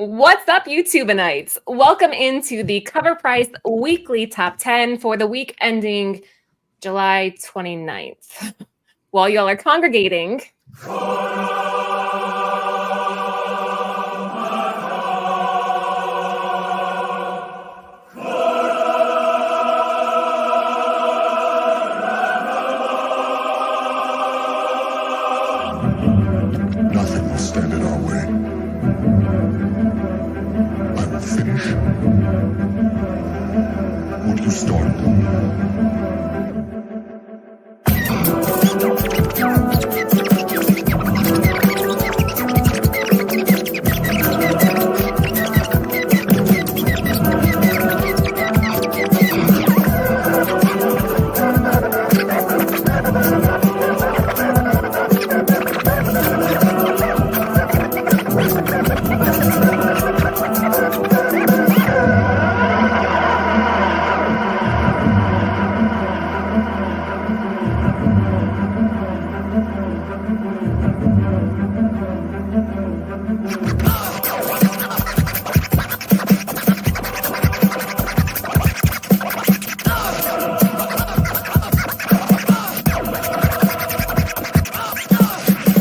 What's up, YouTubeites? Welcome into the CovrPrice Weekly Top 10 for the week ending July 29th. While y'all are congregating, nothing will stand in our way. I will finish what you started.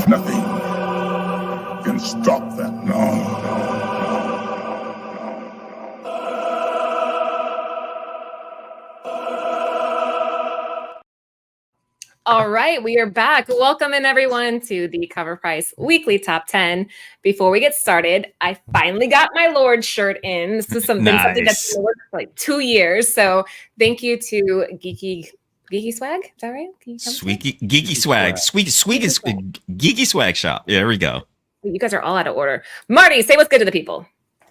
Nothing can stop that now. all right, we are back. Welcome in, everyone, to the CovrPrice Weekly Top 10. Before we get started, I finally got my Lord shirt in. This is something that's been working for like 2 years. So thank you to Geeky Swag. Is that right? Geeky Swag. Geeky Swag Shop. Yeah, there we go. You guys are all out of order. Marty, say what's good to the people.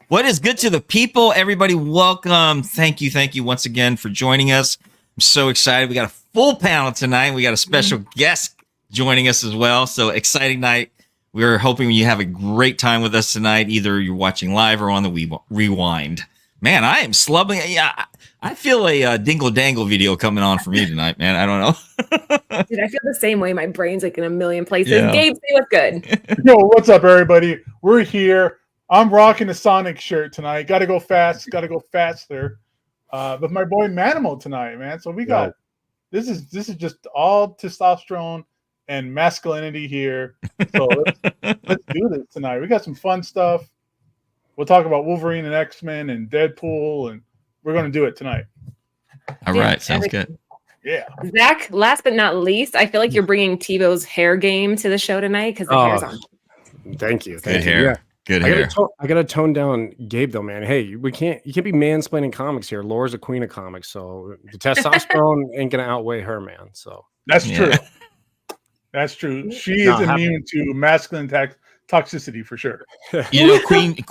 What is good to the people? Everybody, welcome. Thank you once again for joining us. I'm so excited. We got a full panel tonight. We got a special guest joining us as well. So exciting night. We're hoping you have a great time with us tonight. Either you're watching live or on the rewind. Man, I am slubbing. Yeah, I feel a dingle dangle video coming on for me tonight, man. I don't know. Dude, I feel the same way. My brain's like in a million places. Yeah. Gabe, say what's good. Yo, what's up, everybody? We're here. I'm rocking the Sonic shirt tonight. Got to go fast. Got to go faster. With my boy Manimal tonight, man. So we got this is just all testosterone and masculinity here. So let's do this tonight. We got some fun stuff. We'll talk about Wolverine and X-Men and Deadpool, and we're gonna do it tonight. All right, sounds good. Yeah. Zach, last but not least, I feel like you're bringing Tebow's hair game to the show tonight because the hair's on. Thank you. Good hair. Yeah. Good hair. I gotta tone down Gabe though, man. Hey, you can't be mansplaining comics here. Laura's a queen of comics, so the testosterone ain't gonna outweigh her, man. So That's true. That's true. She is immune to masculine toxicity for sure. You know, the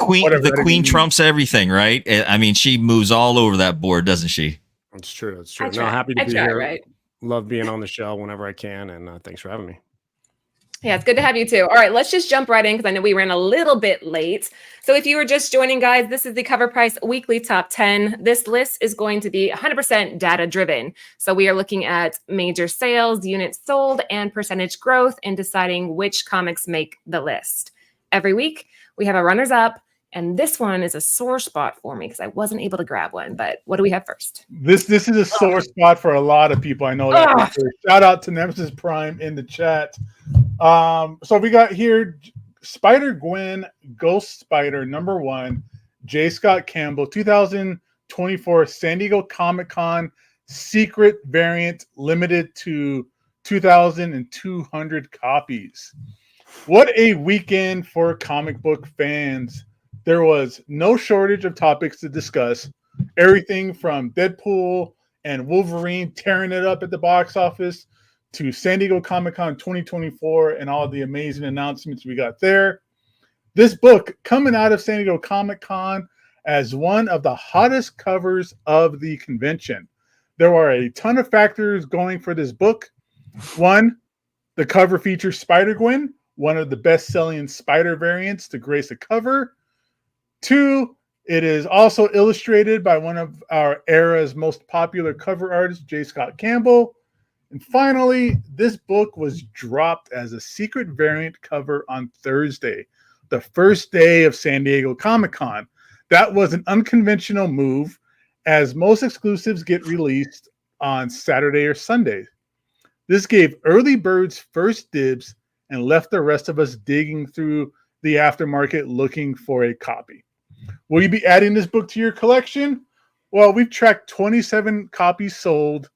queen trumps everything, right? I mean, she moves all over that board, doesn't she? it's true. It's true. I try. Happy to I be try, here. right? Love being on the show whenever I can, and thanks for having me. Yeah, it's good to have you too. All right, let's just jump right in because I know we ran a little bit late. So if you were just joining, guys, this is the CovrPrice Weekly Top 10. This list is going to be 100% data driven. So we are looking at major sales, units sold, and percentage growth and deciding which comics make the list. Every week, we have a runners up, and this one is a sore spot for me because I wasn't able to grab one. But what do we have first? This is a sore spot for a lot of people. I know that. Shout out to Nemesis Prime in the chat. So we got here SpiderGwen Ghost Spider #1, J. Scott Campbell, 2024 San Diego Comic-Con secret variant, limited to 2,200 copies. What a weekend for comic book fans. There was no shortage of topics to discuss. Everything from Deadpool and Wolverine tearing it up at the box office to San Diego Comic-Con 2024 and all the amazing announcements we got there. This book coming out of San Diego Comic-Con as one of the hottest covers of the convention. There are a ton of factors going for this book. One, the cover features SpiderGwen, one of the best-selling spider variants to grace a cover. Two, it is also illustrated by one of our era's most popular cover artists, J. Scott Campbell. And finally, this book was dropped as a secret variant cover on Thursday. the first day of San Diego Comic-Con. That was an unconventional move, as most exclusives get released on Saturday or Sunday. This gave early birds first dibs and left the rest of us digging through the aftermarket looking for a copy. Will you be adding this book to your collection? Well, we've tracked 27 copies sold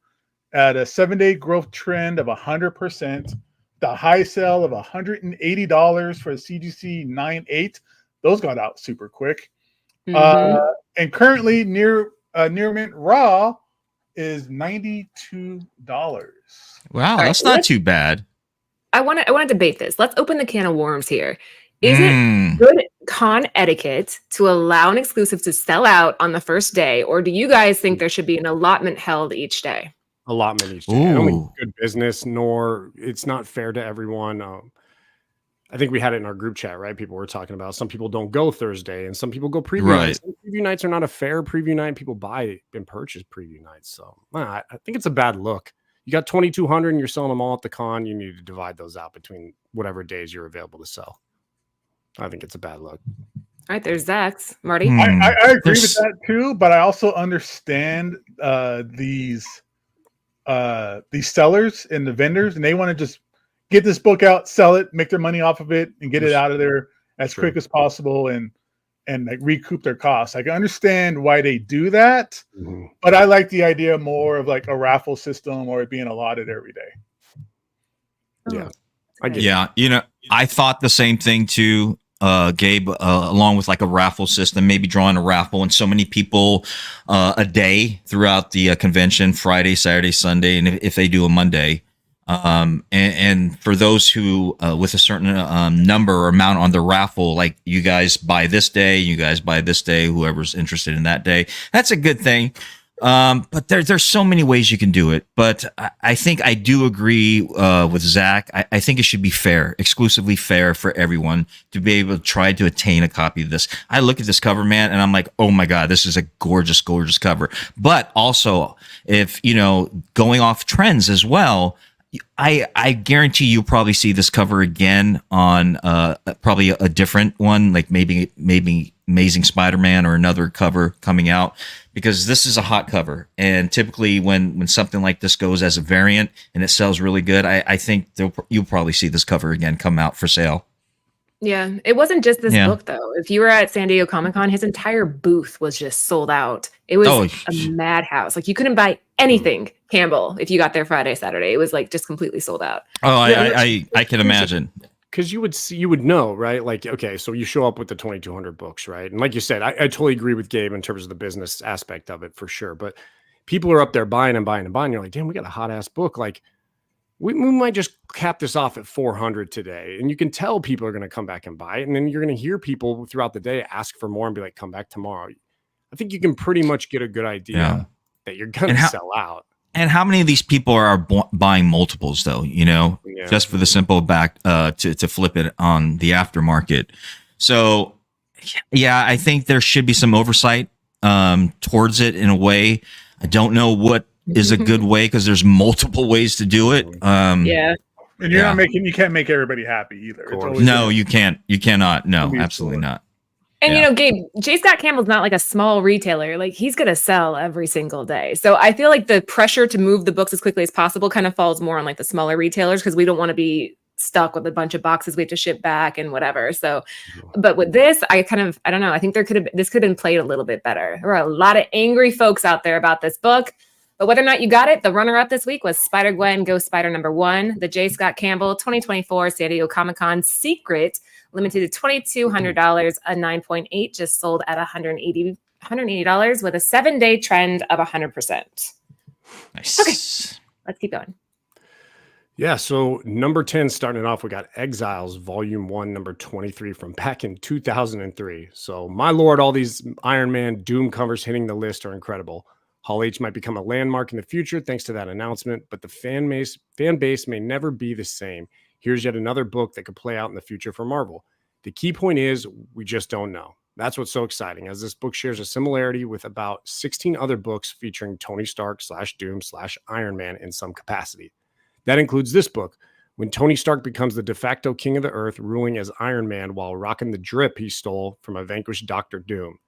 at a 7-day growth trend of 100%. The high sale of $180 for a CGC 9.8. Those got out super quick. And currently near mint raw is $92. Wow, that's not too bad. I want to debate this. Let's open the can of worms here. Is it good con etiquette to allow an exclusive to sell out on the first day, or do you guys think there should be an allotment held each day? Allotment each day. I don't think it's good business, nor it's not fair to everyone. I think we had it in our group chat, right? People were talking about some people don't go Thursday and some people go preview nights. Some preview nights are not a fair preview night. People buy and purchase preview nights. So I think it's a bad look. You got 2,200 and you're selling them all at the con. You need to divide those out between whatever days you're available to sell. I think it's a bad look. All right, there's Zach's. Marty? I agree with that too, but I also understand these sellers and the vendors, and they want to just get this book out, sell it, make their money off of it, and get it out of there as quick as possible and like recoup their costs. I can understand why they do that, but I like the idea more of like a raffle system or it being allotted every day. Yeah. I thought the same thing too, Gabe, along with like a raffle system, maybe drawing a raffle and so many people a day throughout the convention, Friday, Saturday, Sunday, and if they do a Monday. And for those who with a certain number or amount on the raffle, like you guys buy this day, whoever's interested in that day, that's a good thing. But there's so many ways you can do it. But I think I do agree with Zach. I think it should be fair, exclusively fair for everyone to be able to try to attain a copy of this. I look at this cover, man, and I'm like, oh my God, this is a gorgeous, gorgeous cover. But also, if, going off trends as well, I guarantee you'll probably see this cover again on probably a different one, like maybe Amazing Spider-Man or another cover coming out, because this is a hot cover. And typically when something like this goes as a variant and it sells really good, I think you'll probably see this cover again come out for sale. Yeah, it wasn't just this book, though. If you were at San Diego Comic-Con, his entire booth was just sold out. It was a madhouse. Like, you couldn't buy anything Campbell if you got there Friday, Saturday. It was like just completely sold out. Oh, I can imagine. Because you would know, right? Like, okay, so you show up with the 2,200 books, right? And like you said, I totally agree with Gabe in terms of the business aspect of it for sure. But people are up there buying and buying and buying. You're like, damn, we got a hot ass book. Like, we might just cap this off at 400 today. And you can tell people are going to come back and buy it. And then you're going to hear people throughout the day ask for more and be like, come back tomorrow. I think you can pretty much get a good idea that you're going to sell out. And how many of these people are buying multiples, though, just for the simple back to flip it on the aftermarket? So, yeah, I think there should be some oversight towards it in a way. I don't know what is a good way, because there's multiple ways to do it. And you can't make everybody happy either. No, you can't. You cannot. No, absolutely not. And Gabe, J. Scott Campbell's not like a small retailer. Like, he's gonna sell every single day. So I feel like the pressure to move the books as quickly as possible kind of falls more on like the smaller retailers, because we don't want to be stuck with a bunch of boxes we have to ship back and whatever. So, but with this, I don't know. I think this could have been played a little bit better. There were a lot of angry folks out there about this book. But whether or not you got it, the runner-up this week was SpiderGwen Ghost Spider #1, the J. Scott Campbell 2024 San Diego Comic-Con Secret, limited to $2,200, a 9.8, just sold at $180 with a 7-day trend of 100%. Nice. Okay, let's keep going. Yeah, so number 10, starting it off, we got Exiles, Volume 1, number 23 from back in 2003. So, my lord, all these Iron Man Doom covers hitting the list are incredible. Hall H might become a landmark in the future thanks to that announcement, but the fan base may never be the same. Here's yet another book that could play out in the future for Marvel. The key point is we just don't know. That's what's so exciting, as this book shares a similarity with about 16 other books featuring Tony Stark /Doom /Iron Man in some capacity. That includes this book, when Tony Stark becomes the de facto king of the earth, ruling as Iron Man while rocking the drip he stole from a vanquished Doctor Doom.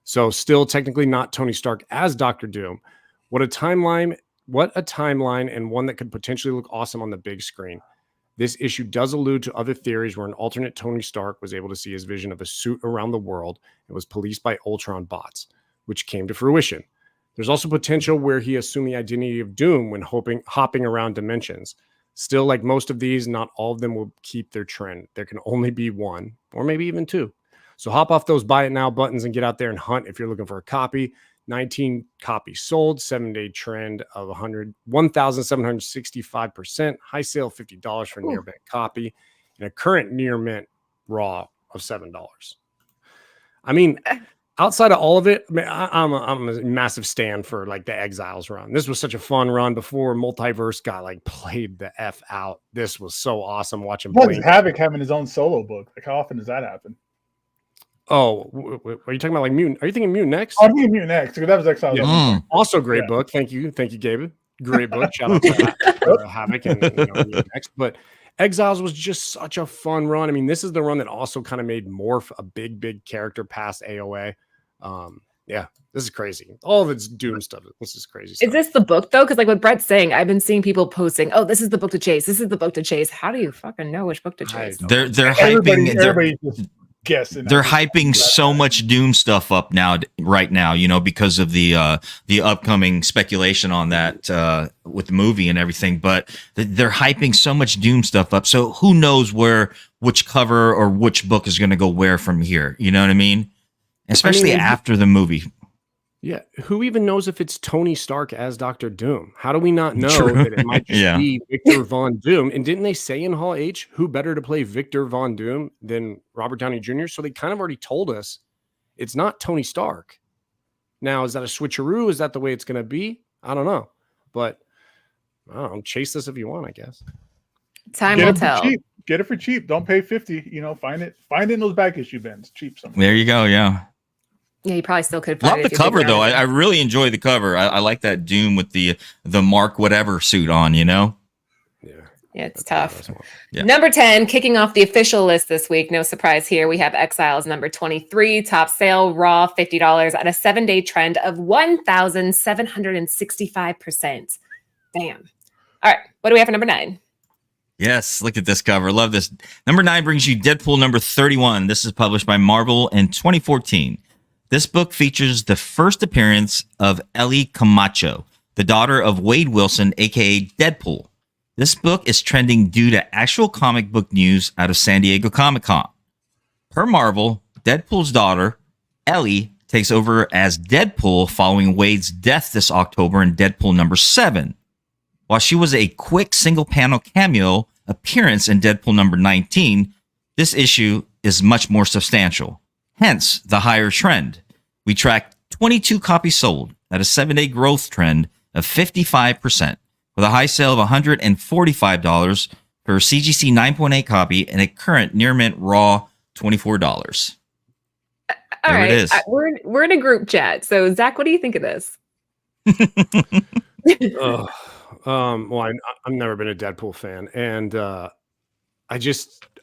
So still technically not Tony Stark as Doctor Doom. What a timeline, and one that could potentially look awesome on the big screen. This issue does allude to other theories where an alternate Tony Stark was able to see his vision of a suit around the world and was policed by Ultron bots, which came to fruition. There's also potential where he assumed the identity of Doom when hopping around dimensions. Still, like most of these, not all of them will keep their trend. There can only be one, or maybe even two. So hop off those buy it now buttons and get out there and hunt if you're looking for a copy. 19 copies sold, 7-day trend of 1,765%. High sale, $50 for a near mint copy, and a current near mint raw of $7. I mean, outside of all of it, I'm a massive stand for like the Exiles run. This was such a fun run before Multiverse got like played the F out. This was so awesome watching. What's Havoc having his own solo book? Like, how often does that happen? Oh, are you talking about like Mutant? Are you thinking Mutant X? I'm thinking Mutant X because that was Exiles. Yeah. Also, great book. Thank you, Gabe. Great book. Shout out to that, Havoc and Mutant X. But Exiles was just such a fun run. I mean, this is the run that also kind of made Morph a big character past AOA. Yeah, this is crazy. All of it's Doom stuff. This is crazy stuff. Is this the book though? Because like what Brett's saying, I've been seeing people posting, "Oh, this is the book to chase. This is the book to chase." How do you fucking know which book to chase? They're hyping. Everybody just guessing. They're hyping so much Doom stuff up right now, you know, because of the upcoming speculation on that with the movie and everything. But they're hyping so much Doom stuff up. So who knows which cover or which book is going to go where from here? You know what I mean? Especially after the movie. Yeah. Who even knows if it's Tony Stark as Dr. Doom? How do we not know that it might just be Victor Von Doom? And didn't they say in Hall H, who better to play Victor Von Doom than Robert Downey Jr.? So they kind of already told us it's not Tony Stark. Now, is that a switcheroo? Is that the way it's going to be? I don't know. But I don't know. Chase this if you want, I guess. Time will tell. Get it for cheap. Don't pay $50. You know, find it in those back issue bins. Cheap somewhere. There you go. Yeah. Yeah, you probably still could. Love the cover though. I really enjoy the cover. I like that Doom with the Mark whatever suit on. You know. Yeah, it's tough. Yeah. Number 10, kicking off the official list this week. No surprise here. We have Exiles number 23, top sale, raw, $50 at a 7-day trend of 1,765%. Damn. All right, what do we have for number 9? Yes, look at this cover. Love this. Number 9 brings you Deadpool number 31. This is published by Marvel in 2014. This book features the first appearance of Ellie Camacho, the daughter of Wade Wilson, aka Deadpool. This book is trending due to actual comic book news out of San Diego Comic-Con. Per Marvel, Deadpool's daughter, Ellie, takes over as Deadpool following Wade's death this October in Deadpool number 7. While she was a quick single-panel cameo appearance in Deadpool number 19, this issue is much more substantial. Hence, the higher trend. We tracked 22 copies sold at a 7-day growth trend of 55%, with a high sale of $145 for a CGC 9.8 copy and a current near mint raw $24. All right, it is. We're in a group chat. So, Zach, what do you think of this? Well, I've never been a Deadpool fan, and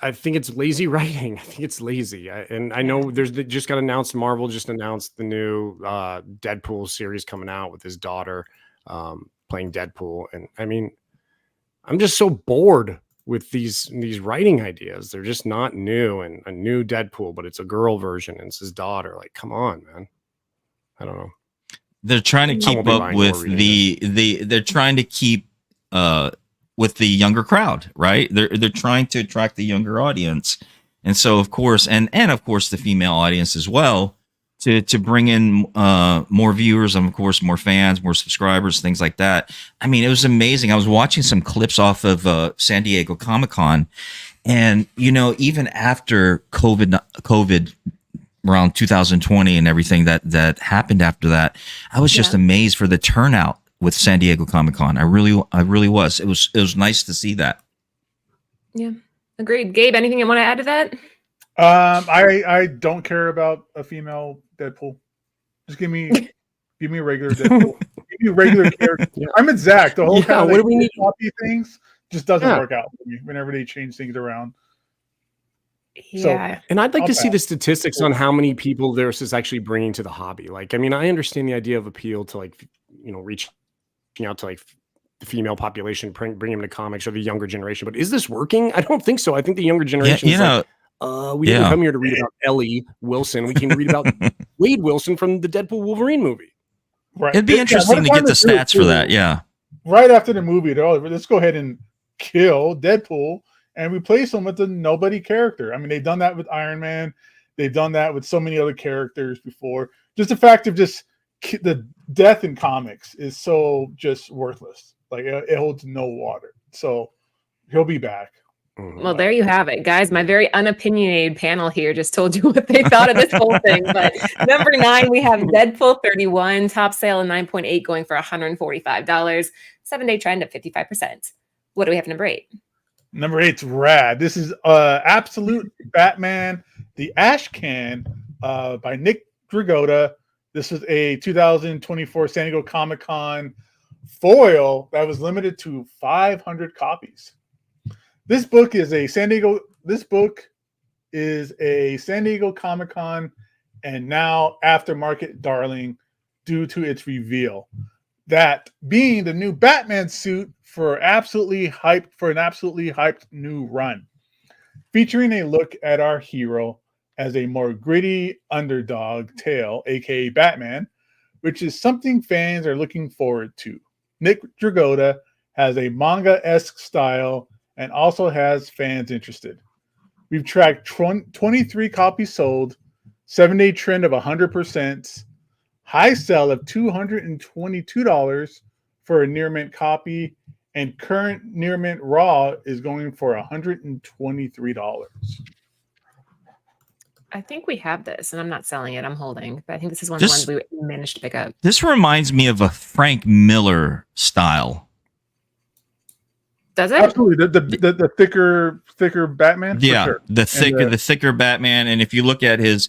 I think it's lazy writing. I think it's lazy. And I know just got announced. Marvel just announced the new Deadpool series coming out with his daughter playing Deadpool. And I mean, I'm just so bored with these writing ideas. They're just not new. And a new Deadpool, but it's a girl version and it's his daughter. Like, come on, man. I don't know. They're trying to keep up with they're trying to keep with the younger crowd, right? They're trying to attract the younger audience. And so of course, and of course the female audience as well, to bring in more viewers and of course more fans, more subscribers, things like that. I mean, it was amazing. I was watching some clips off of San Diego Comic-Con, and you know, even after COVID around 2020 and everything that happened after that, I was just amazed for the turnout with San Diego Comic-Con. I really was. It was nice to see that. Yeah, agreed. Gabe, anything you want to add to that? I don't care about a female Deadpool. Just give me a regular Deadpool. Give me a regular character. I'm at Zach. The whole kind of what do we need copy things. Just doesn't work out for me whenever they change things around. Yeah. And I'd like I'll to see the pass. statistics on how many people this is actually bringing to the hobby. Like, I mean, I understand the idea of appeal to like, reaching out to like the female population, bring them to comics or the younger generation. But is this working? I don't think so. I think the younger generation is like, we didn't come here to read about Ellie Wilson. We came to read about Wade Wilson from the Deadpool Wolverine movie. Right. It'd be interesting to get the stats for that. Yeah. Right after the movie, they're all, let's go ahead and kill Deadpool and replace him with a nobody character. I mean, they've done that with Iron Man. They've done that with so many other characters before. Just the fact of just the death in comics is so just worthless. Like it holds no water. So he'll be back. Well, there you have it, guys. My very unopinionated panel here just told you what they thought of this whole thing. But number 9, we have Deadpool 31, top sale of 9.8, going for $145. 7-day trend of 55%. What do we have number 8? Number 8's rad. This is Absolute Batman, the Ash Can by Nick Dragotta. This was a 2024 San Diego Comic-Con foil that was limited to 500 copies. This book is a San Diego Comic-Con and now aftermarket darling due to its reveal. That being the new Batman suit for an absolutely hyped new run, featuring a look at our hero as a more gritty underdog tale, aka Batman, which is something fans are looking forward to. Nick Dragotta has a manga-esque style and also has fans interested. We've tracked 23 copies sold, 7-day trend of 100%, high sell of $222 for a near mint copy, and current near mint raw is going for $123. I think we have this, and I'm not selling it. I'm holding. But I think this is one of the ones we managed to pick up. This reminds me of a Frank Miller style. Does it? Absolutely, the thicker Batman. Yeah, sure. the thicker Batman, and if you look at his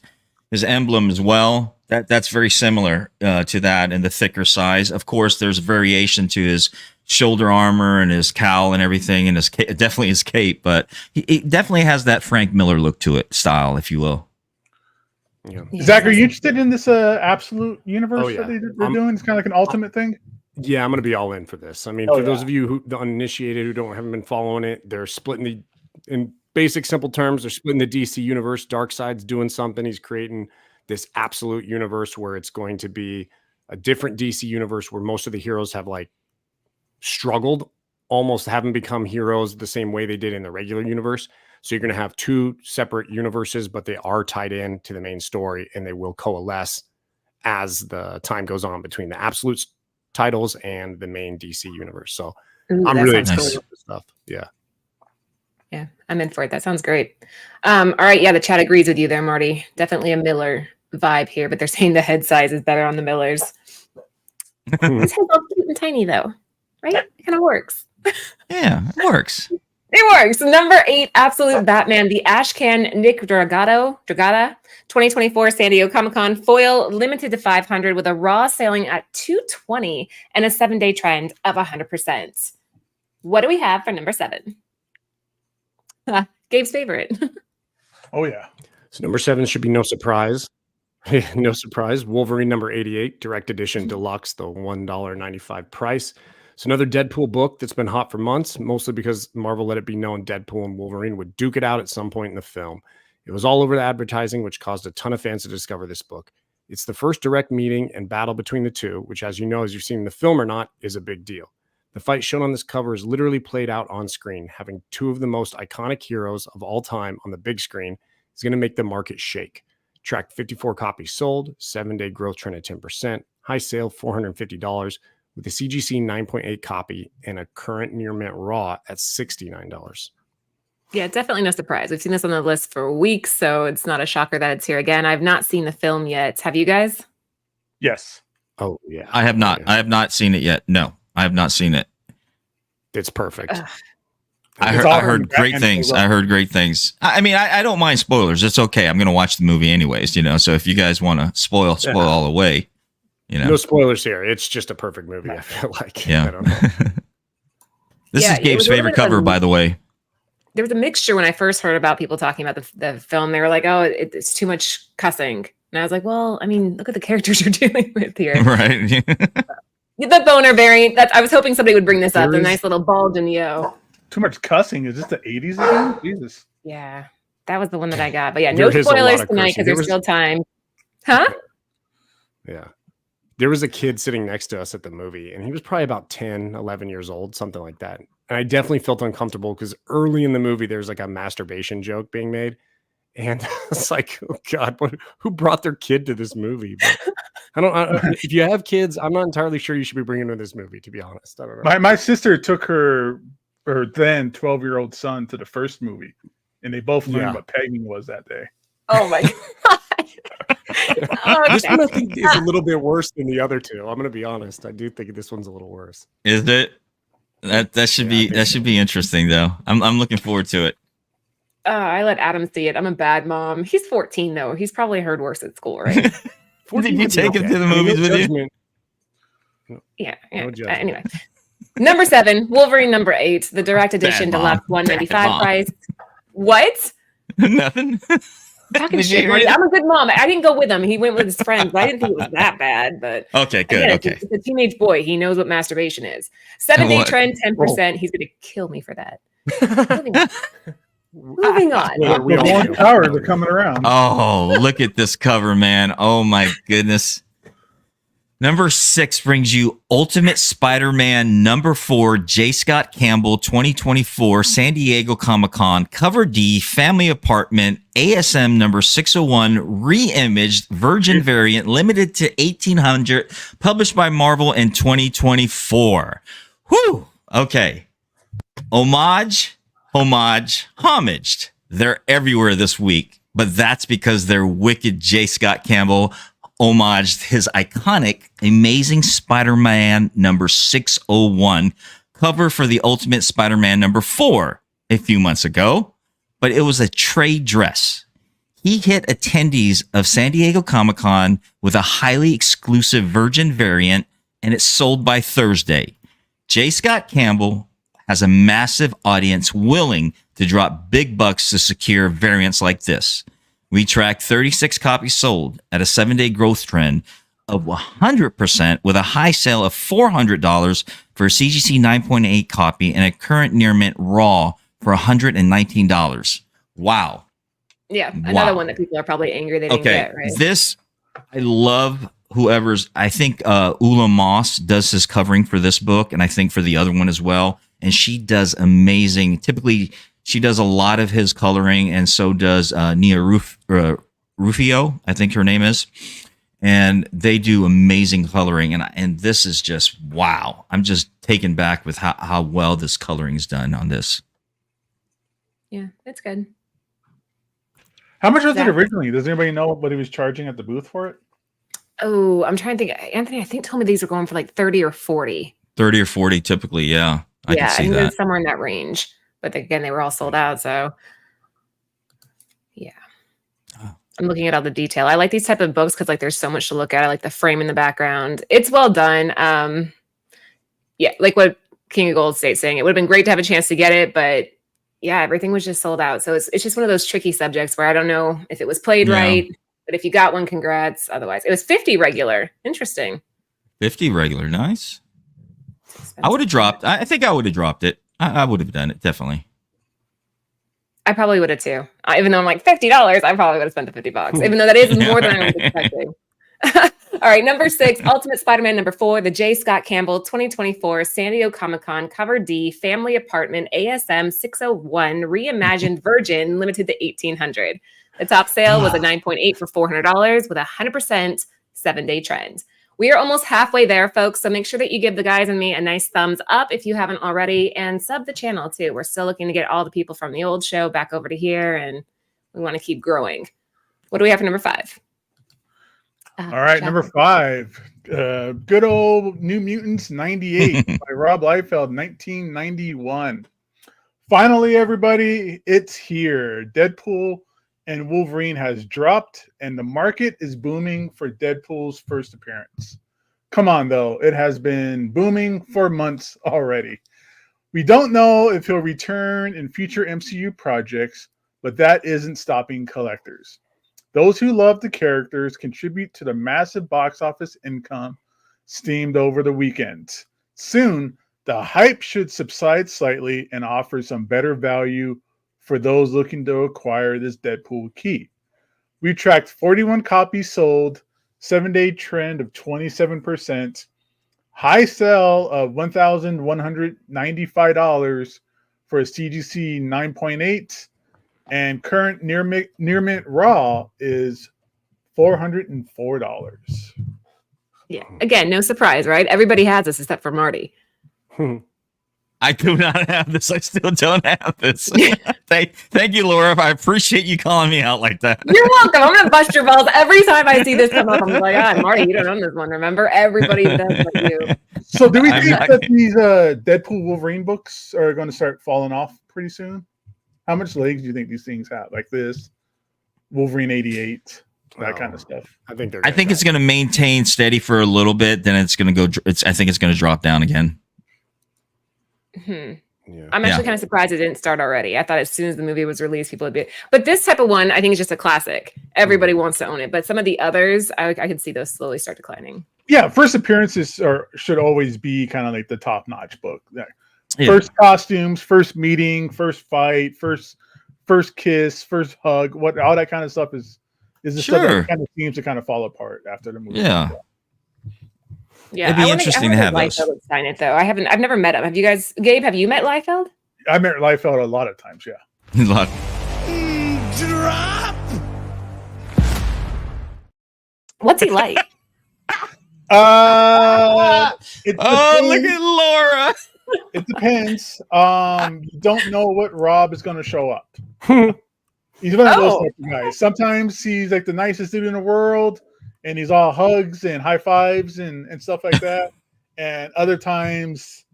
emblem as well, that's very similar to that, and the thicker size. Of course, there's variation to his shoulder armor and his cowl and everything, and definitely his cape, but he definitely has that Frank Miller look to it, style, if you will. Yeah. Zach, are you interested in this Absolute universe Oh, yeah. that they're doing? It's kind of like an ultimate thing. Yeah, I'm going to be all in for this. I mean, for those of you who the uninitiated who haven't been following it, they're splitting in basic simple terms, they're splitting the DC universe. Darkseid's doing something. He's creating this Absolute universe where it's going to be a different DC universe where most of the heroes have like struggled, almost haven't become heroes the same way they did in the regular universe. So you're going to have 2 separate universes, but they are tied in to the main story, and they will coalesce as the time goes on between the Absolute titles and the main DC universe. So I'm really excited about this stuff. Yeah. Yeah, I'm in for it. That sounds great. All right. Yeah, the chat agrees with you there, Marty. Definitely a Miller vibe here, but they're saying the head size is better on the Millers. This head's all cute and tiny, though, right? It kind of works. Yeah, it works. It works. Number 8, Absolute Batman, the Ashcan Nick Dragotta, 2024 San Diego Comic-Con foil, limited to 500 with a raw selling at $220 and a 7-day trend of 100%. What do we have for number 7? Gabe's favorite. Oh, yeah. So number 7 should be no surprise. No surprise. Wolverine number 88, direct edition deluxe, the $1.95 price. It's another Deadpool book that's been hot for months, mostly because Marvel let it be known Deadpool and Wolverine would duke it out at some point in the film. It was all over the advertising, which caused a ton of fans to discover this book. It's the first direct meeting and battle between the two, which, as you know, as you've seen in the film or not, is a big deal. The fight shown on this cover is literally played out on screen. Having 2 of the most iconic heroes of all time on the big screen is going to make the market shake. Tracked 54 copies sold, 7-day growth trend at 10%, high sale $450, with a CGC 9.8 copy and a current near mint raw at $69. Yeah, definitely no surprise. We've seen this on the list for weeks, so it's not a shocker that it's here again. I've not seen the film yet. Have you guys? Yes. Oh, yeah. I have not. Yeah. I have not seen it yet. No, I have not seen it. It's perfect. I heard great things. I heard great things. I mean, I don't mind spoilers. It's okay. I'm going to watch the movie anyways, So if you guys want to spoil all the way, No spoilers here. It's just a perfect movie, I feel like. Yeah. I don't know. This Yeah, is it Gabe's was a little favorite bit of cover, a- by the way. There was a mixture when I first heard about people talking about the film. They were like, "Oh, it's too much cussing," and I was like, "Well, I mean, look at the characters you're dealing with here." Right. The boner variant. I was hoping somebody would bring this up. There The is- nice little bulge in the O. Too much cussing. Is this the 80s again? Jesus. Yeah, that was the one that I got. But yeah, There no is a lot spoilers of tonight cursing. because There there's was- still time. Huh? Yeah. There was a kid sitting next to us at the movie, and he was probably about 10, 11 years old, something like that. And I definitely felt uncomfortable because early in the movie, there's like a masturbation joke being made. And it's like, oh God, who brought their kid to this movie? But if you have kids, I'm not entirely sure you should be bringing them to this movie, to be honest. I don't know. My sister took her then 12-year-old son to the first movie, and they both learned what pegging was that day. Oh my god. This one I Okay. think is a little bit worse than the other two. I'm going to be honest. I do think this one's a little worse. Is it? That should be interesting though. I'm looking forward to it. I let Adam see it. I'm a bad mom. He's 14 though. He's probably heard worse at school, right? Did you take him to the movies with you? Yeah. No judgment. Anyway, number 7, Wolverine number 8, the direct edition Bad deluxe mom. 195 Bad price. What? Nothing. Talking Did you shit, hear Marty. it? I'm a good mom. I didn't go with him. He went with his friends. I didn't think it was that bad, but Okay, good. again, Okay. it's a teenage boy. He knows what masturbation is. 7-day What? trend, 10%. He's gonna kill me for that. Moving on. Yeah, we The all Warren do. Towers are coming around. Oh, look at this cover, man. Oh my goodness. Number 6 brings you Ultimate Spider-Man number 4, J. Scott Campbell 2024 San Diego Comic-Con cover D family apartment ASM number 601 re-imaged virgin variant limited to 1800 published by Marvel in 2024. Whew. Okay. Homaged. They're everywhere this week, but that's because they're wicked. J. Scott Campbell homaged his iconic Amazing Spider-Man number 601 cover for the Ultimate Spider-Man number 4 a few months ago, but it was a trade dress. He hit attendees of San Diego Comic-Con with a highly exclusive virgin variant, and it sold by Thursday. J. Scott Campbell has a massive audience willing to drop big bucks to secure variants like this. We tracked 36 copies sold at a 7-day growth trend of 100% with a high sale of $400 for a CGC 9.8 copy and a current near mint raw for $119. Wow. Yeah, another Wow. one that people are probably angry they didn't Okay, get, right? this, I love whoever's, I think Ula Moss does his covering for this book, and I think for the other one as well, and she does amazing. Typically, she does a lot of his coloring, and so does Nia Rufio, I think her name is. And they do amazing coloring, and this is just, wow. I'm just taken back with how well this coloring is done on this. Yeah, it's good. How much was it Exactly. originally? Does anybody know what he was charging at the booth for it? Oh, I'm trying to think. Anthony, I think told me these were going for like 30 or 40. 30 or 40 typically, yeah. I can see think it that. was somewhere in that range. But again, they were all sold out. So, yeah. Oh. I'm looking at all the detail. I like these type of books because like there's so much to look at. I like the frame in the background. It's well done. Yeah, like what King of Gold State's saying. It would have been great to have a chance to get it, but yeah, everything was just sold out. So it's just one of those tricky subjects where I don't know if it was played Yeah. right. But if you got one, congrats. Otherwise, it was 50 regular. Interesting. 50 regular, nice. I would have dropped. I think I would have dropped it. I would have done it, definitely. I probably would have too. Even though I'm like $50, I probably would have spent the $50. Even though that is more than I was expecting. All right, number 6, Ultimate Spider-Man number 4, the J. Scott Campbell 2024 San Diego Comic-Con cover D family apartment ASM 601 reimagined virgin limited to 1800. The top sale was a 9.8 for $400 with a 100% 7-day trend. We are almost halfway there, folks. So make sure that you give the guys and me a nice thumbs up if you haven't already, and sub the channel too. We're still looking to get all the people from the old show back over to here, and we want to keep growing. What do we have for number 5? All right, Jack. number 5. Good old New Mutants 98 by Rob Liefeld, 1991. Finally, everybody, it's here. Deadpool and Wolverine has dropped, and the market is booming for Deadpool's first appearance. Come on, though. It has been booming for months already. We don't know if he'll return in future MCU projects, but that isn't stopping collectors. Those who love the characters contribute to the massive box office income steamed over the weekend. Soon, the hype should subside slightly and offer some better value for those looking to acquire this Deadpool key. We tracked 41 copies sold, 7-day trend of 27%, high sell of $1,195 for a CGC 9.8, and current near mint raw is $404. Yeah. Again, no surprise, right? Everybody has this except for Marty. I do not have this. I still don't have this. Thank you, Laura. I appreciate you calling me out like that. You're welcome. I'm gonna bust your balls every time I see this come up. I'm like, Marty, you don't own this one. Remember, everybody does but you. So, do we think that these Deadpool Wolverine books are going to start falling off pretty soon? How much legs do you think these things have? Like this Wolverine 88, that kind of stuff. I think it's going to maintain steady for a little bit. Then it's going to go. I think it's going to drop down again. Yeah. I'm actually kind of surprised it didn't start already. I thought as soon as the movie was released, people would be. But this type of one, I think, is just a classic. Everybody wants to own it. But some of the others, I can see those slowly start declining. Yeah, first appearances should always be kind of like the top-notch book. First costumes, first meeting, first fight, first kiss, first hug. All that kind of stuff is the stuff that kind of seems to kind of fall apart after the movie. Yeah. Yeah, it'd be interesting to have those. Liefeld sign it though. I've never met him. Have you guys, Gabe? Have you met Liefeld? I met Liefeld a lot of times. Yeah. Drop. What's he like? Look at Laura. It depends. You don't know what Rob is going to show up. He's one of those type of guys. Sometimes he's like the nicest dude in the world, and he's all hugs and high fives and stuff like that. And other times,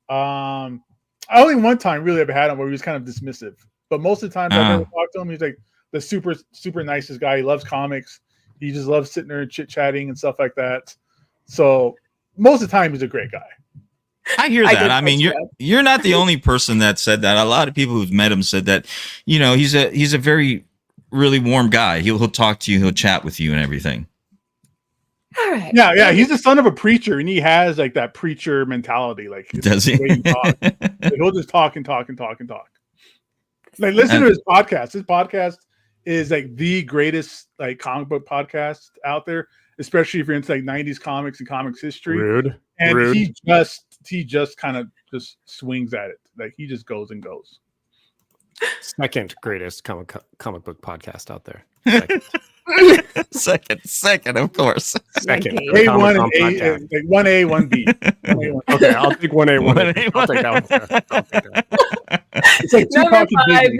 only one time really I've had him where he was kind of dismissive. But most of the times I've ever talked to him, he's like the super, super nicest guy. He loves comics. He just loves sitting there and chit-chatting and stuff like that. So most of the time, he's a great guy. I hear that. I mean, you're not the only person that said that. A lot of people who've met him said that, he's a very, really warm guy. He'll talk to you. He'll chat with you and everything. All right. Yeah. He's the son of a preacher, and he has like that preacher mentality. Like, does he? Like, he'll just talk and talk and talk and talk. Like, listen to his podcast. His podcast is like the greatest like comic book podcast out there, especially if you're into like 90s comics and comics history. Rude. He just kind of just swings at it. Like, he just goes and goes. Second greatest comic book podcast out there. Second, of course. Second. A1 and A, like 1A, 1B. Okay, I'll take 1A, 1A. I'll take that one. It's like number 5.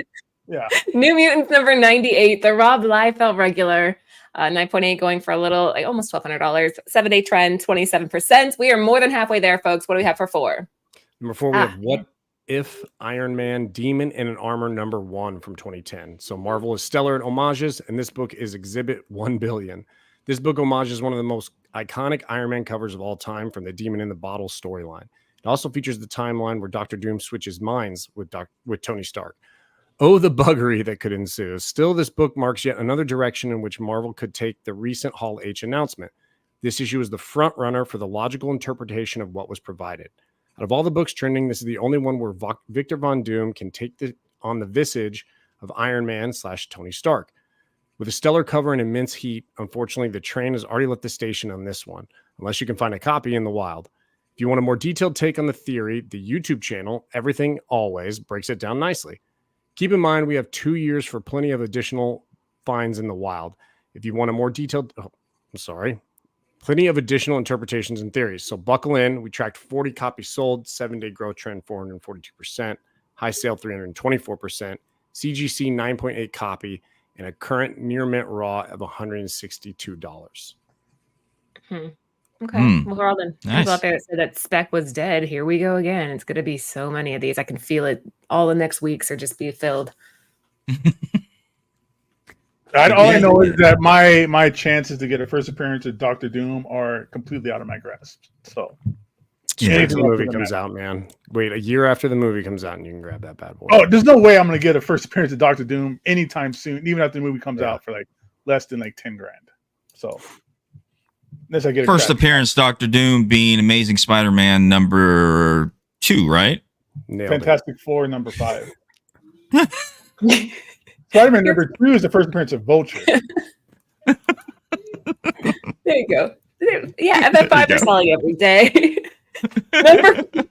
Yeah. New Mutants number 98. The Rob Liefeld regular. 9.8 going for a little, like almost $1,200. 7-day trend, 27%. We are more than halfway there, folks. What do we have for 4? Number 4, we have What If Iron Man Demon in an Armor number 1 from 2010. So Marvel is stellar in homages, and this book is Exhibit 1 billion. This book homages one of the most iconic Iron Man covers of all time from the Demon in the Bottle storyline. It also features the timeline where Dr. Doom switches minds with Tony Stark. Oh, the buggery that could ensue. Still, this book marks yet another direction in which Marvel could take the recent Hall H announcement. This issue is the front runner for the logical interpretation of what was provided. Out of all the books trending, this is the only one where Victor Von Doom can take on the visage of Iron Man / Tony Stark. With a stellar cover and immense heat, unfortunately, the train has already left the station on this one, unless you can find a copy in the wild. If you want a more detailed take on the theory, the YouTube channel, Everything Always, breaks it down nicely. Keep in mind, we have 2 years for plenty of additional finds in the wild. If you want a more detailed, plenty of additional interpretations and theories. So buckle in. We tracked 40 copies sold, 7-day growth trend, 442%, high sale, 324%, CGC 9.8 copy, and a current near mint raw of $162. Okay. Well, all the people out there that said that spec was dead. Here we go again. It's going to be so many of these. I can feel it. All the next weeks are just be filled. All I know is that my chances to get a first appearance of Dr. Doom are completely out of my grasp. So Wait Anything till the after movie the comes map. out, man. Wait a year after the movie comes out, and you can grab that bad boy. Oh, there's no way I'm gonna get a first appearance of Doctor Doom anytime soon, even after the movie comes Yeah. out for like less than like 10 grand. So unless I get a First crack. appearance, Doctor Doom being Amazing Spider-Man number 2, right? Nailed it. Fantastic Four number 5. Spider-Man number 2 is the first appearance of Vulture. There you go. Yeah, FF5 There you are go. selling every day. Number 4,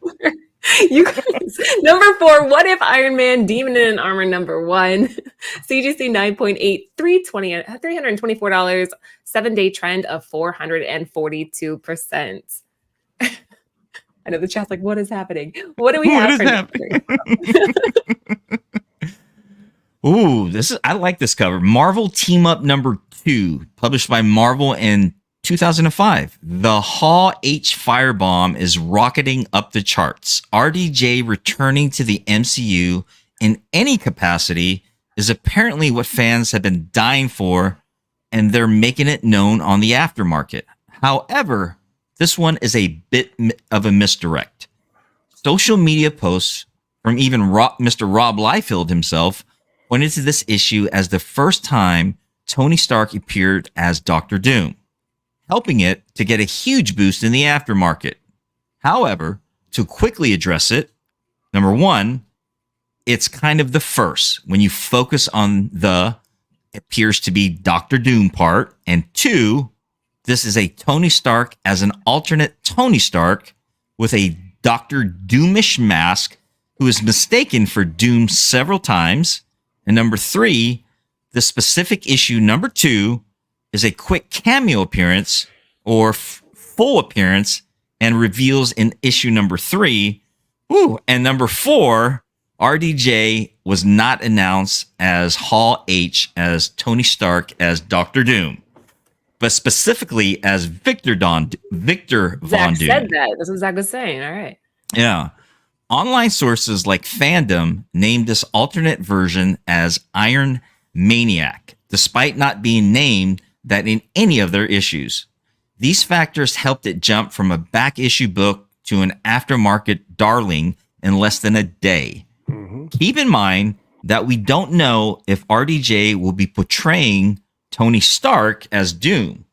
you guys. Number 4, What If Iron Man Demon in Armor number 1, CGC 9.8, $324, 7-day trend of 442%. I know the chat's like, what is happening? What do we What have is for number happening? 3? Ooh, I like this cover. Marvel Team Up number 2, published by Marvel in 2005. The Hall H firebomb is rocketing up the charts. RDJ returning to the MCU in any capacity is apparently what fans have been dying for, and they're making it known on the aftermarket. However, this one is a bit of a misdirect. Social media posts from even Mr. Rob Liefeld himself pointed to this issue as the first time Tony Stark appeared as Doctor Doom, helping it to get a huge boost in the aftermarket. However, to quickly address it, number 1, it's kind of the first when you focus on the appears to be Doctor Doom part, and 2, this is a Tony Stark as an alternate Tony Stark with a Doctor Doomish mask who is mistaken for Doom several times. And number 3, the specific issue number 2 is a quick cameo appearance or full appearance and reveals in issue number 3. Ooh, and number 4, RDJ was not announced as Hall H as Tony Stark as Doctor Doom, but specifically as Victor Von Zach Doom. said that. That's what Zach was saying. All right. Yeah. Online sources like Fandom named this alternate version as Iron Maniac, despite not being named that in any of their issues. These factors helped it jump from a back issue book to an aftermarket darling in less than a day. Mm-hmm. Keep in mind that we don't know if RDJ will be portraying Tony Stark as Doom,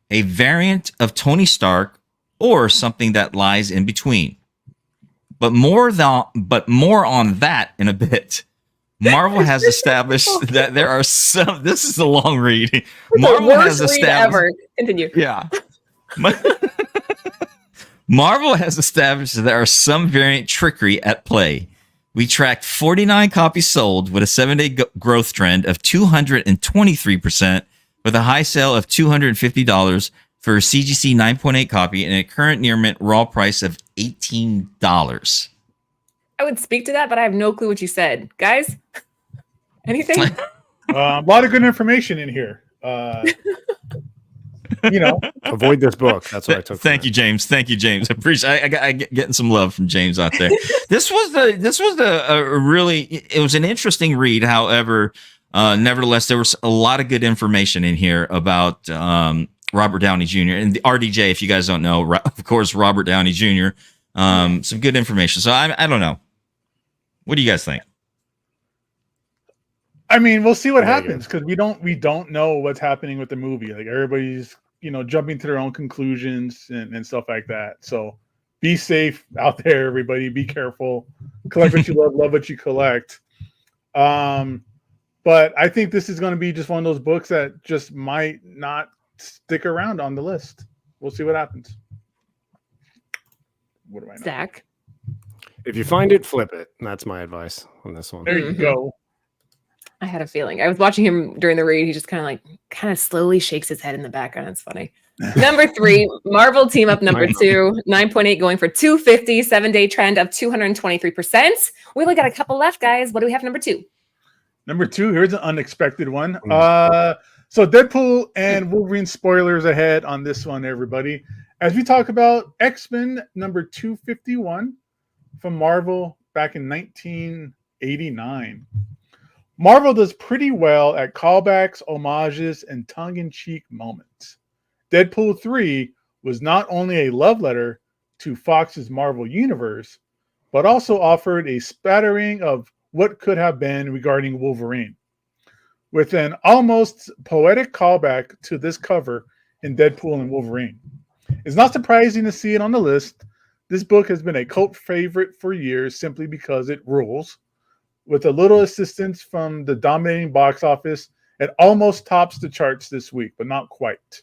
a variant of Tony Stark, or something that lies in between. But more on that in a bit. Marvel has established that there are some. This is a long read. Marvel has Worst read established. ever. Continue. Yeah. Marvel has established that there are some variant trickery at play. We tracked 49 copies sold with a 7-day growth trend of 223%, with a high sale of $250 for a CGC 9.8 copy and a current near mint raw price of $18. I would speak to that, but I have no clue what you said. Guys, anything? A lot of good information in here. Avoid this book. That's what I took. Thank you, James. Thank you, James. I appreciate. I get getting some love from James out there. This was a really. It was an interesting read. However, nevertheless, there was a lot of good information in here about Robert Downey Jr. and the RDJ. If you guys don't know, of course, Robert Downey Jr. Some good information. So I don't know. What do you guys think? I mean, we'll see what Yeah, happens because we don't know what's happening with the movie. Like everybody's jumping to their own conclusions and stuff like that. So be safe out there, everybody. Be careful. Collect what you love what you collect. But I think this is going to be just one of those books that just might not stick around on the list. We'll see what happens. What do I know? Zach. If you find it, flip it. That's my advice on this one. There you go. I had a feeling. I was watching him during the read. He just kind of slowly shakes his head in the background. It's funny. Number 3, Marvel Team Up number 2, 9.8 going for 250, 7-day trend of 223%. We only got a couple left, guys. What do we have number 2? Number 2, here's an unexpected one. So Deadpool and Wolverine spoilers ahead on this one, everybody. As we talk about X-Men number 251 from Marvel back in 1989. Marvel does pretty well at callbacks, homages, and tongue-in-cheek moments. Deadpool 3 was not only a love letter to Fox's Marvel Universe, but also offered a spattering of what could have been regarding Wolverine, with an almost poetic callback to this cover in Deadpool and Wolverine. It's not surprising to see it on the list. This book has been a cult favorite for years simply because it rules. With a little assistance from the dominating box office, it almost tops the charts this week, but not quite.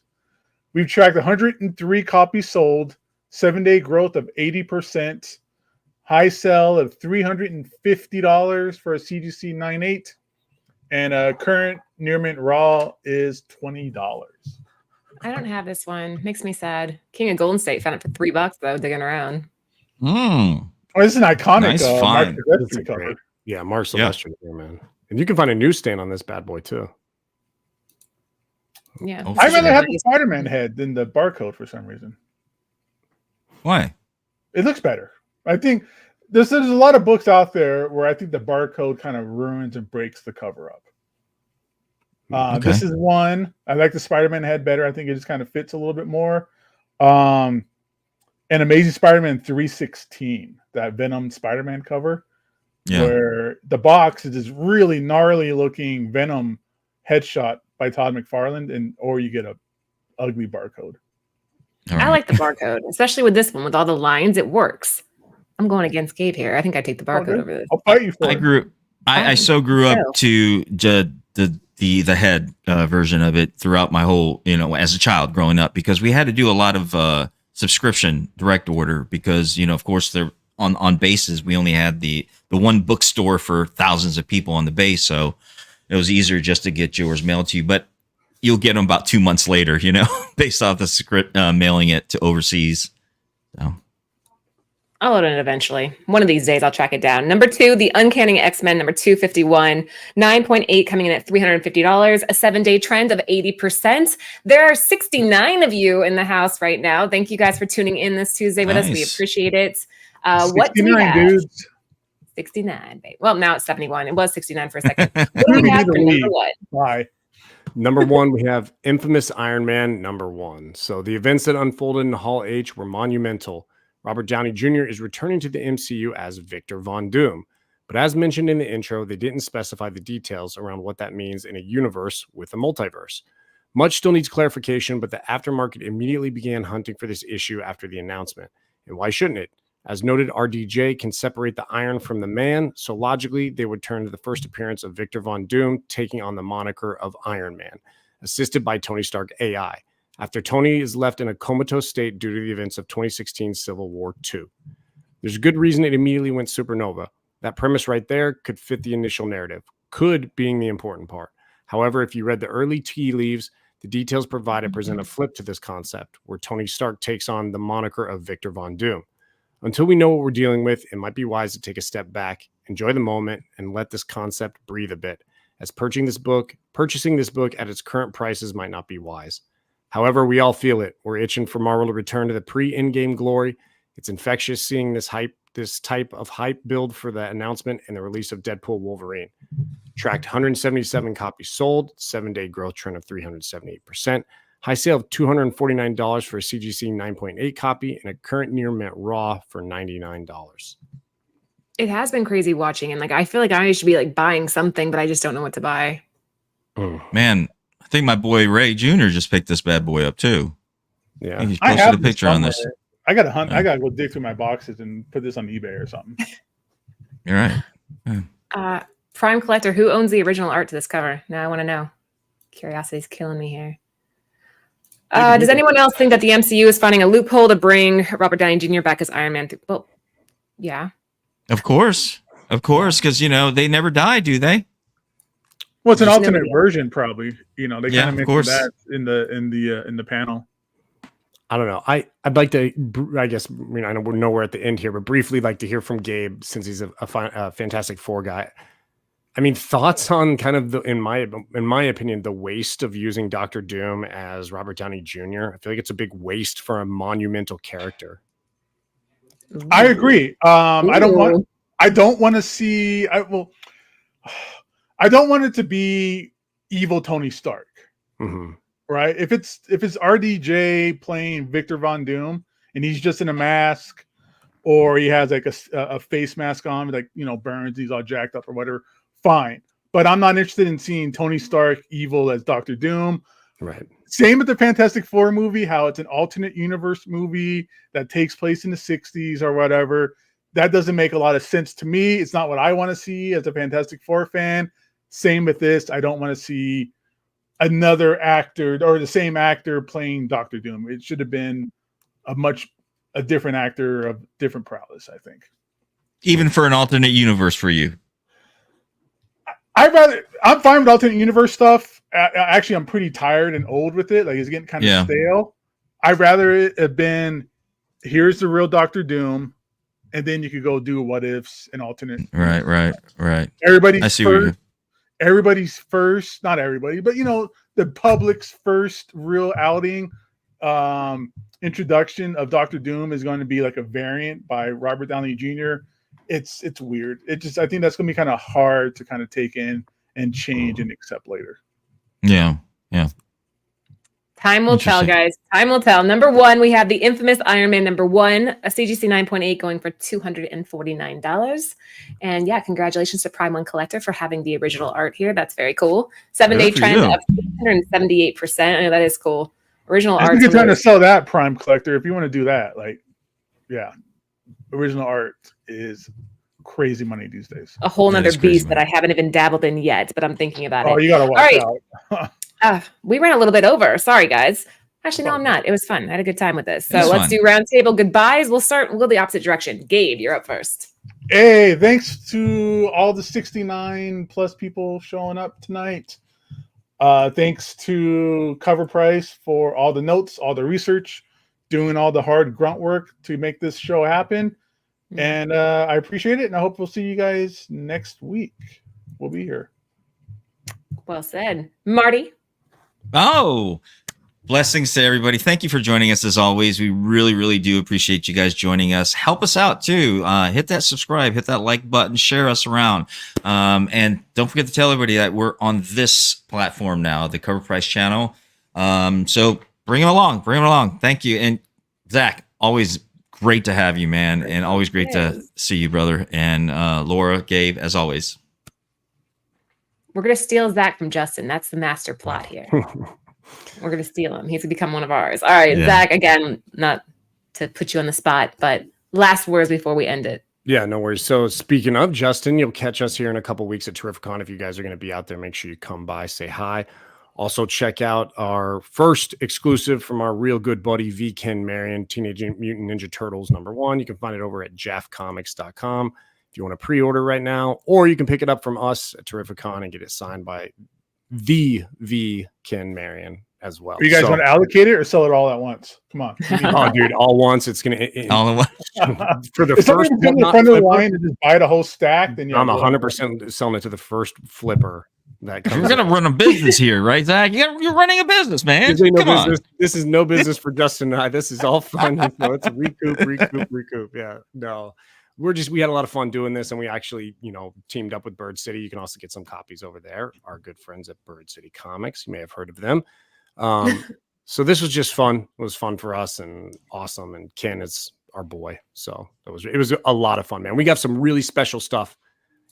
We've tracked 103 copies sold, 7-day growth of 80%, high sell of $350 for a CGC 9.8, and a current near mint raw is $20. I don't have this one. Makes me sad. King of Golden State found it for $3 though, digging around. Oh, this is an iconic Nice Mark find. Silvestri cover. Great. Yeah, Mark Silvestri here, man. And you can find a newsstand on this bad boy too. Yeah. Oh, I'd rather sure. have the Spider-Man head than the barcode for some reason. Why? It looks better. I think there's a lot of books out there where I think the barcode kind of ruins and breaks the cover up. Okay. This is one. I like the Spider-Man head better. I think it just kind of fits a little bit more. And Amazing Spider-Man 316, that Venom Spider-Man cover, where the box is this really gnarly looking Venom headshot by Todd McFarlane, or you get a ugly barcode. All right. I like the barcode, especially with this one with all the lines. It works. I'm going against Gabe here. I think I take the barcode over this. I'll fight you for it. I so grew up to the head version of it throughout my whole, as a child growing up, because we had to do a lot of subscription direct order because, of course, they're on bases. We only had the one bookstore for thousands of people on the base. So it was easier just to get yours mailed to you, but you'll get them about 2 months later, based off the script, mailing it to overseas. So. I'll load it eventually. One of these days, I'll track it down. Number 2, The Uncanny X-Men, number 251, 9.8 coming in at $350, a 7-day trend of 80%. There are 69 of you in the house right now. Thank you guys for tuning in this Tuesday with us. We appreciate it. What do we have? Dudes. 69, babe. Well, now it's 71. It was 69 for a second. What do we have for number 1? Bye. Number 1, we have Infamous Iron Man number 1. So the events that unfolded in Hall H were monumental. Robert Downey Jr. is returning to the MCU as Victor Von Doom. But as mentioned in the intro, they didn't specify the details around what that means in a universe with a multiverse. Much still needs clarification, but the aftermarket immediately began hunting for this issue after the announcement. And why shouldn't it? As noted, RDJ can separate the iron from the man, so logically they would turn to the first appearance of Victor Von Doom taking on the moniker of Iron Man, assisted by Tony Stark AI, after Tony is left in a comatose state due to the events of 2016 Civil War II. There's a good reason it immediately went supernova. That premise right there could fit the initial narrative, could being the important part. However, if you read the early tea leaves, the details provided present a flip to this concept, where Tony Stark takes on the moniker of Victor Von Doom. Until we know what we're dealing with, it might be wise to take a step back, enjoy the moment, and let this concept breathe a bit, as purchasing this book at its current prices might not be wise. However, we all feel it. We're itching for Marvel to return to the pre-in-game glory. It's infectious seeing this type of hype build for the announcement and the release of Deadpool Wolverine. Tracked 177 copies sold, 7-day growth trend of 378%, high sale of $249 for a CGC 9.8 copy, and a current near mint raw for $99. It has been crazy watching, and I feel like I should be buying something, but I just don't know what to buy. Man, I think my boy Ray Jr. just picked this bad boy up too. Yeah, he's posted a picture on this. I gotta hunt. Yeah. I gotta go dig through my boxes and put this on eBay or something. You're right. Yeah. Prime Collector, who owns the original art to this cover? Now I want to know. Curiosity's killing me here. Does anyone else think that the MCU is finding a loophole to bring Robert Downey Jr. back as Iron Man? Well, yeah. Of course, because they never die, do they? Well, it's an alternate version, probably. They kind of mentioned that in the panel. I don't know. I'd like to. I guess I know we're at the end here, but briefly like to hear from Gabe since he's a Fantastic Four guy. I mean, thoughts on kind of in my opinion, the waste of using Dr. Doom as Robert Downey Jr. I feel like it's a big waste for a monumental character. I agree. I don't want to see. I don't want it to be evil Tony Stark, right? If it's RDJ playing Victor Von Doom, and he's just in a mask, or he has like a face mask on, like, you know, burns, he's all jacked up or whatever, fine. But I'm not interested in seeing Tony Stark evil as Doctor Doom. Right. Same with the Fantastic Four movie, how it's an alternate universe movie that takes place in the 60s or whatever. That doesn't make a lot of sense to me. It's not what I want to see as a Fantastic Four fan. Same with this. I don't want to see another actor or the same actor playing Doctor Doom. It should have been a different actor of different prowess, I think. Even for an alternate universe for you. I'm fine with alternate universe stuff. Actually, I'm pretty tired and old with it. Like, it's getting kind of stale. I'd rather it have been, here's the real Doctor Doom, and then you could go do what ifs and alternate. Right. Everybody's first, not everybody, but you know, the public's first real outing, introduction of Doctor Doom is going to be like a variant by Robert Downey Jr. It's weird. I think that's going to be kind of hard to kind of take in and change and accept later. Yeah. Time will tell, guys. Time will tell. Number 1, we have the infamous Iron Man #1, a CGC 9.8 going for $249. And yeah, congratulations to Prime One Collector for having the original art here. That's very cool. 7-day trend of 178%. I know that is cool. Original art. You're trying to sell that, Prime Collector. If you want to do that, like, yeah, original art is crazy money these days. A whole nother beast that I haven't even dabbled in yet, but I'm thinking about it. Oh, you gotta watch out. We ran a little bit over. Sorry, guys. Actually, no, I'm not. It was fun. I had a good time with this. So let's do roundtable goodbyes. We'll go the opposite direction. Gabe, you're up first. Hey, thanks to all the 69 plus people showing up tonight. Thanks to CovrPrice for all the notes, all the research, doing all the hard grunt work to make this show happen. And I appreciate it. And I hope we'll see you guys next week. We'll be here. Well said. Marty. Oh, blessings to everybody. Thank you for joining us as always. We really, really do appreciate you guys joining us. Help us out too. Hit that subscribe, hit that like button, share us around. And don't forget to tell everybody that we're on this platform now, the CovrPrice channel. So bring them along. Thank you. And Zach, always great to have you, man. And always great to see you, brother. And Laura, Gabe, as always. We're going to steal Zach from Justin. That's the master plot here. We're going to steal him. He's going to become one of ours. All right, Zach, again, not to put you on the spot, but last words before we end it. Yeah, no worries. So speaking of Justin, you'll catch us here in a couple weeks at Terrificon. If you guys are going to be out there, make sure you come by, say hi. Also, check out our first exclusive from our real good buddy, V. Ken Marion, Teenage Mutant Ninja Turtles #1. You can find it over at jaffcomics.com. If you want to pre-order right now, or you can pick it up from us at Terrificon and get it signed by the V. Ken Marion as well. You guys want to allocate it or sell it all at once? Come on. Oh, dude, all once. It's going to all at once. For the first in the front of the line and just buy the whole stack, then I'm 100% selling it to the first flipper that comes. We're going to run a business here, right, Zach? You're running a business, man. Come on. This is no business for Justin and I. This is all fun. So it's recoup. Yeah, no. We had a lot of fun doing this, and we actually, teamed up with Bird City. You can also get some copies over there. Our good friends at Bird City Comics. You may have heard of them. So this was just fun. It was fun for us and awesome. And Ken is our boy. So it was a lot of fun, man. We got some really special stuff.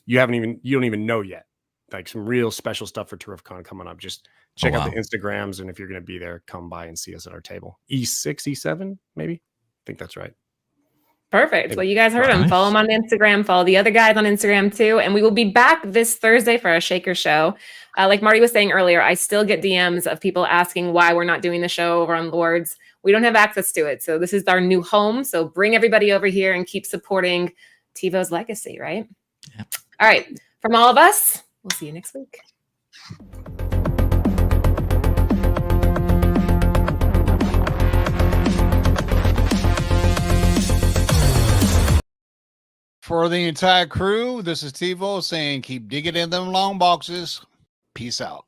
You don't even know yet. Like some real special stuff for Terrificon coming up. Just check out the Instagrams. And if you're going to be there, come by and see us at our table. E6, E7, maybe. I think that's right. Perfect. Well, you guys heard him. Follow him on Instagram. Follow the other guys on Instagram too. And we will be back this Thursday for our Shaker show. Like Marty was saying earlier, I still get DMs of people asking why we're not doing the show over on Lords. We don't have access to it. So this is our new home. So bring everybody over here and keep supporting TiVo's legacy, right? Yeah. All right. From all of us, we'll see you next week. For the entire crew, this is TiVo saying keep digging in them long boxes. Peace out.